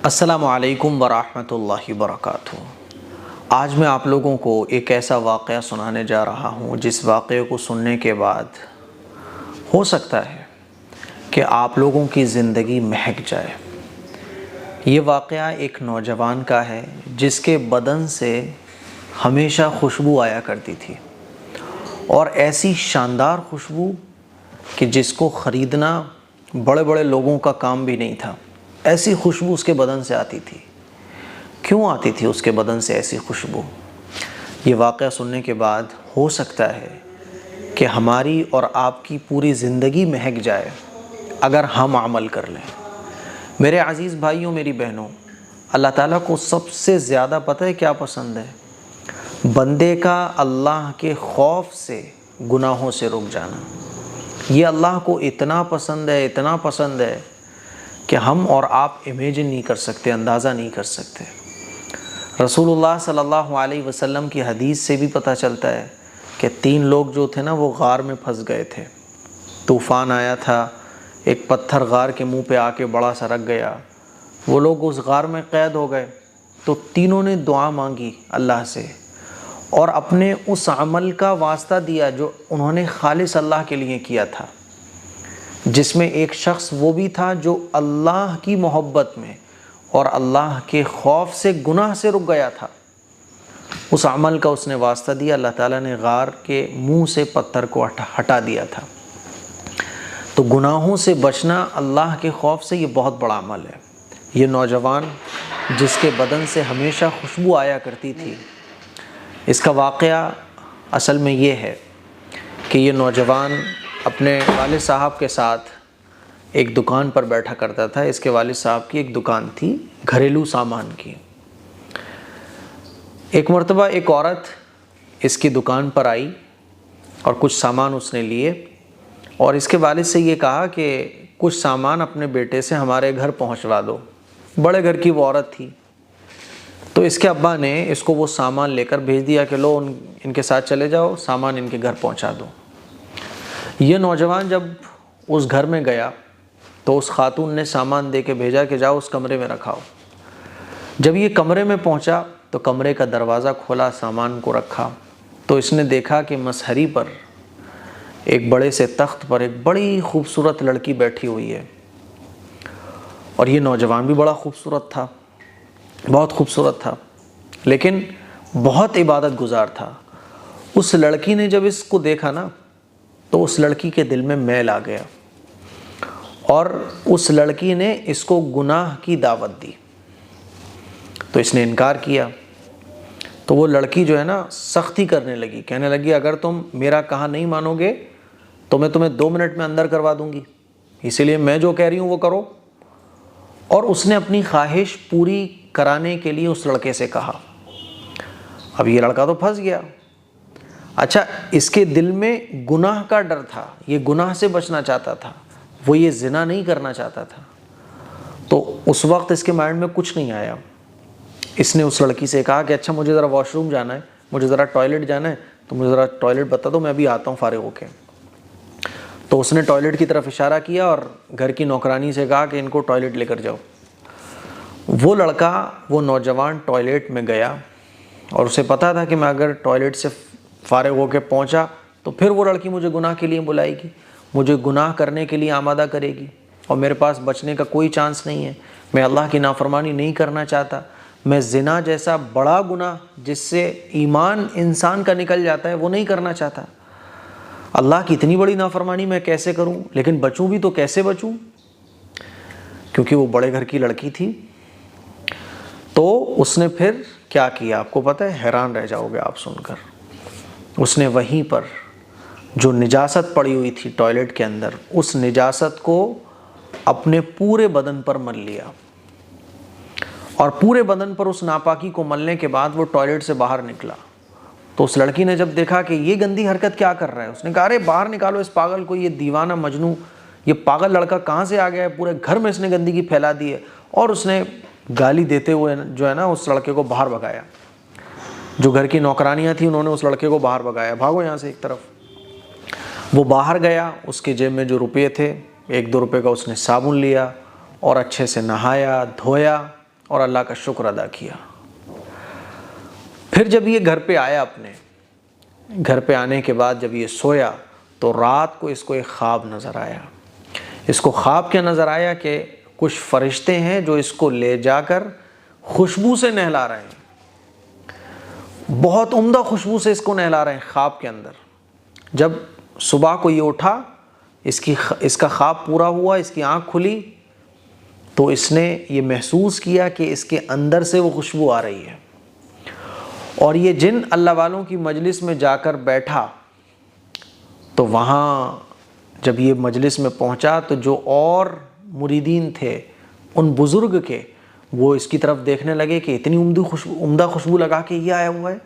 السلام علیکم ورحمۃ اللہ وبرکاتہ۔ آج میں آپ لوگوں کو ایک ایسا واقعہ سنانے جا رہا ہوں جس واقعے کو سننے کے بعد ہو سکتا ہے کہ آپ لوگوں کی زندگی مہک جائے۔ یہ واقعہ ایک نوجوان کا ہے جس کے بدن سے ہمیشہ خوشبو آیا کرتی تھی، اور ایسی شاندار خوشبو کہ جس کو خریدنا بڑے بڑے لوگوں کا کام بھی نہیں تھا۔ ایسی خوشبو اس کے بدن سے آتی تھی۔ کیوں آتی تھی اس کے بدن سے ایسی خوشبو؟ یہ واقعہ سننے کے بعد ہو سکتا ہے کہ ہماری اور آپ کی پوری زندگی مہک جائے اگر ہم عمل کر لیں۔ میرے عزیز بھائیوں، میری بہنوں، اللہ تعالیٰ کو سب سے زیادہ پتہ ہے کیا پسند ہے؟ بندے کا اللہ کے خوف سے گناہوں سے رک جانا۔ یہ اللہ کو اتنا پسند ہے، اتنا پسند ہے کہ ہم اور آپ امیجن نہیں کر سکتے، اندازہ نہیں کر سکتے۔ رسول اللہ صلی اللہ علیہ وسلم کی حدیث سے بھی پتہ چلتا ہے کہ 3 لوگ جو تھے نا وہ غار میں پھنس گئے تھے۔ طوفان آیا تھا، ایک پتھر غار کے منہ پہ آ کے بڑا سا رکھ گیا، وہ لوگ اس غار میں قید ہو گئے۔ تو تینوں نے دعا مانگی اللہ سے اور اپنے اس عمل کا واسطہ دیا جو انہوں نے خالص اللہ کے لیے کیا تھا، جس میں ایک شخص وہ بھی تھا جو اللہ کی محبت میں اور اللہ کے خوف سے گناہ سے رک گیا تھا۔ اس عمل کا اس نے واسطہ دیا، اللہ تعالیٰ نے غار کے منہ سے پتھر کو ہٹا دیا تھا۔ تو گناہوں سے بچنا اللہ کے خوف سے یہ بہت بڑا عمل ہے۔ یہ نوجوان جس کے بدن سے ہمیشہ خوشبو آیا کرتی تھی، اس کا واقعہ اصل میں یہ ہے کہ یہ نوجوان اپنے والد صاحب کے ساتھ ایک دکان پر بیٹھا کرتا تھا۔ اس کے والد صاحب کی ایک دکان تھی گھریلو سامان کی۔ ایک مرتبہ ایک عورت اس کی دکان پر آئی اور کچھ سامان اس نے لیے، اور اس کے والد سے یہ کہا کہ کچھ سامان اپنے بیٹے سے ہمارے گھر پہنچوا دو۔ بڑے گھر کی وہ عورت تھی، تو اس کے ابا نے اس کو وہ سامان لے کر بھیج دیا کہ لو ان کے ساتھ چلے جاؤ، سامان ان کے گھر پہنچا دو۔ یہ نوجوان جب اس گھر میں گیا تو اس خاتون نے سامان دے کے بھیجا کہ جاؤ اس کمرے میں رکھاؤ۔ جب یہ کمرے میں پہنچا تو کمرے کا دروازہ کھولا، سامان کو رکھا، تو اس نے دیکھا کہ مصہری پر ایک بڑے سے تخت پر ایک بڑی خوبصورت لڑکی بیٹھی ہوئی ہے، اور یہ نوجوان بھی بڑا خوبصورت تھا، بہت خوبصورت تھا، لیکن بہت عبادت گزار تھا۔ اس لڑکی نے جب اس کو دیکھا نا تو اس لڑکی کے دل میں میل آ گیا، اور اس لڑکی نے اس کو گناہ کی دعوت دی، تو اس نے انکار کیا۔ تو وہ لڑکی جو ہے نا سختی کرنے لگی، کہنے لگی اگر تم میرا کہا نہیں مانو گے تو میں تمہیں 2 منٹ میں اندر کروا دوں گی، اسی لیے میں جو کہہ رہی ہوں وہ کرو۔ اور اس نے اپنی خواہش پوری کرانے کے لیے اس لڑکے سے کہا۔ اب یہ لڑکا تو پھنس گیا۔ اچھا، اس کے دل میں گناہ کا ڈر تھا، یہ گناہ سے بچنا چاہتا تھا، وہ یہ زنا نہیں کرنا چاہتا تھا۔ تو اس وقت اس کے مائنڈ میں کچھ نہیں آیا۔ اس نے اس لڑکی سے کہا کہ اچھا مجھے ذرا واش روم جانا ہے، مجھے ذرا ٹوائلٹ جانا ہے، تو مجھے ذرا ٹوائلٹ بتا دو، میں ابھی آتا ہوں فارغ ہو کے۔ تو اس نے ٹوائلٹ کی طرف اشارہ کیا اور گھر کی نوکرانی سے کہا کہ ان کو ٹوائلٹ لے کر جاؤ۔ وہ لڑکا، وہ نوجوان ٹوائلٹ میں گیا، اور اسے پتا تھا کہ میں اگر ٹوائلٹ سے فارغ ہو کے پہنچا تو پھر وہ لڑکی مجھے گناہ کے لیے بلائے گی، مجھے گناہ کرنے کے لیے آمادہ کرے گی، اور میرے پاس بچنے کا کوئی چانس نہیں ہے۔ میں اللہ کی نافرمانی نہیں کرنا چاہتا، میں زنا جیسا بڑا گناہ جس سے ایمان انسان کا نکل جاتا ہے وہ نہیں کرنا چاہتا۔ اللہ کی اتنی بڑی نافرمانی میں کیسے کروں؟ لیکن بچوں بھی تو کیسے بچوں؟ کیونکہ وہ بڑے گھر کی لڑکی تھی۔ تو اس نے پھر کیا کیا آپ کو پتہ ہے؟ حیران رہ جاؤ گے آپ سن کر۔ اس نے وہیں پر جو نجاست پڑی ہوئی تھی ٹوائلٹ کے اندر، اس نجاست کو اپنے پورے بدن پر مل لیا، اور پورے بدن پر اس ناپاکی کو ملنے کے بعد وہ ٹوائلٹ سے باہر نکلا۔ تو اس لڑکی نے جب دیکھا کہ یہ گندی حرکت کیا کر رہا ہے، اس نے کہا ارے باہر نکالو اس پاگل کو، یہ دیوانہ مجنوں، یہ پاگل لڑکا کہاں سے آ گیا ہے، پورے گھر میں اس نے گندگی پھیلا دی ہے۔ اور اس نے گالی دیتے ہوئے جو ہے نا اس لڑکے کو باہر بھگایا۔ جو گھر کی نوکرانیاں تھیں انہوں نے اس لڑکے کو باہر بھگایا، بھاگو یہاں سے ایک طرف۔ وہ باہر گیا، اس کے جیب میں جو روپے تھے، 1-2 روپے کا اس نے صابن لیا اور اچھے سے نہایا، دھویا، اور اللہ کا شکر ادا کیا۔ پھر جب یہ گھر پہ آیا، اپنے گھر پہ آنے کے بعد جب یہ سویا تو رات کو اس کو ایک خواب نظر آیا۔ اس کو خواب کیا نظر آیا کہ کچھ فرشتے ہیں جو اس کو لے جا کر خوشبو سے نہلا رہے ہیں، بہت عمدہ خوشبو سے اس کو نہلا رہے ہیں خواب کے اندر۔ جب صبح کو یہ اٹھا، اس کا خواب پورا ہوا، اس کی آنکھ کھلی تو اس نے یہ محسوس کیا کہ اس کے اندر سے وہ خوشبو آ رہی ہے۔ اور یہ جن اللہ والوں کی مجلس میں جا کر بیٹھا تو وہاں جب یہ مجلس میں پہنچا تو جو اور مریدین تھے ان بزرگ کے، وہ اس کی طرف دیکھنے لگے کہ اتنی عمدہ خوشبو لگا کے یہ آیا ہوا ہے۔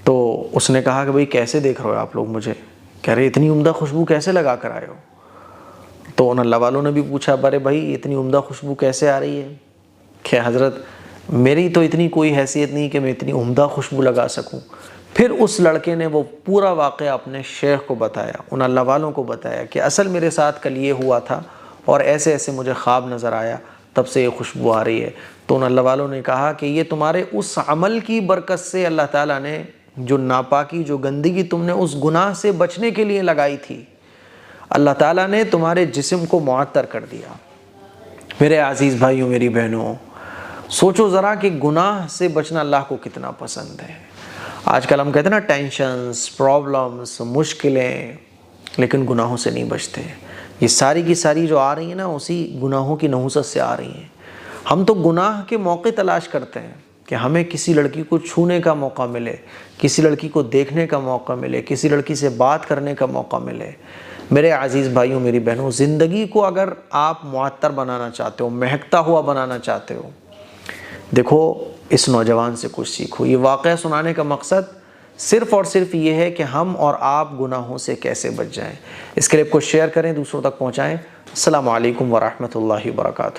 تو اس نے کہا کہ بھئی کیسے دیکھ رہے ہو آپ لوگ مجھے؟ کہہ رہے اتنی عمدہ خوشبو کیسے لگا کر آئے ہو؟ تو ان اللہ والوں نے بھی پوچھا برے بھائی اتنی عمدہ خوشبو کیسے آ رہی ہے؟ کہ حضرت میری تو اتنی کوئی حیثیت نہیں کہ میں اتنی عمدہ خوشبو لگا سکوں۔ پھر اس لڑکے نے وہ پورا واقعہ اپنے شیخ کو بتایا، ان اللہ والوں کو بتایا کہ اصل میرے ساتھ کل یہ ہوا تھا اور ایسے ایسے مجھے خواب نظر آیا، تب سے یہ خوشبو آ رہی ہے۔ تو ان اللہ والوں نے کہا کہ یہ تمہارے اس عمل کی برکت سے اللہ تعالیٰ نے جو ناپاکی، جو گندگی تم نے اس گناہ سے بچنے کے لیے لگائی تھی، اللہ تعالیٰ نے تمہارے جسم کو معطر کر دیا۔ میرے عزیز بھائیوں، میری بہنوں، سوچو ذرا کہ گناہ سے بچنا اللہ کو کتنا پسند ہے۔ آج کل ہم کہتے ہیں نا ٹینشنز، پرابلمز، مشکلیں، لیکن گناہوں سے نہیں بچتے۔ یہ ساری کی ساری جو آ رہی ہیں نا، اسی گناہوں کی نحوست سے آ رہی ہیں۔ ہم تو گناہ کے موقع تلاش کرتے ہیں کہ ہمیں کسی لڑکی کو چھونے کا موقع ملے، کسی لڑکی کو دیکھنے کا موقع ملے، کسی لڑکی سے بات کرنے کا موقع ملے۔ میرے عزیز بھائیوں، میری بہنوں، زندگی کو اگر آپ معطر بنانا چاہتے ہو، مہکتا ہوا بنانا چاہتے ہو، دیکھو اس نوجوان سے کچھ سیکھو۔ یہ واقعہ سنانے کا مقصد صرف اور صرف یہ ہے کہ ہم اور آپ گناہوں سے کیسے بچ جائیں۔ اس کلپ کو شیئر کریں، دوسروں تک پہنچائیں۔ السلام علیکم ورحمۃ اللہ وبرکاتہ۔